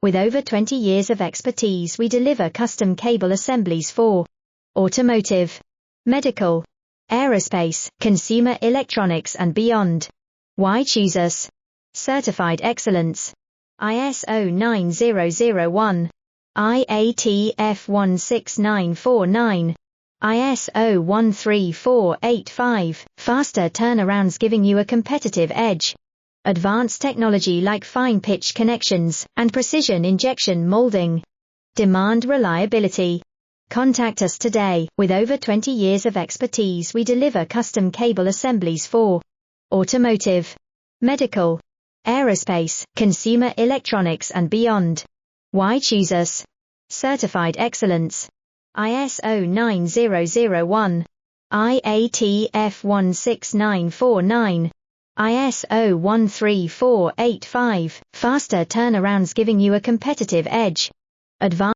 With over 20 years of expertise, we deliver custom cable assemblies for automotive, medical, aerospace, consumer electronics and beyond. Why choose us? Certified excellence. ISO 9001, IATF 16949, ISO 13485, faster turnarounds giving you a competitive edge. Advanced technology like fine pitch connections and precision injection molding. Demand reliability. Contact us today. With over 20 years of expertise, we deliver custom cable assemblies for automotive, medical, aerospace, consumer electronics and beyond. Why choose us? Certified excellence. ISO 9001, IATF 16949, ISO 13485, faster turnarounds giving you a competitive edge. Advanced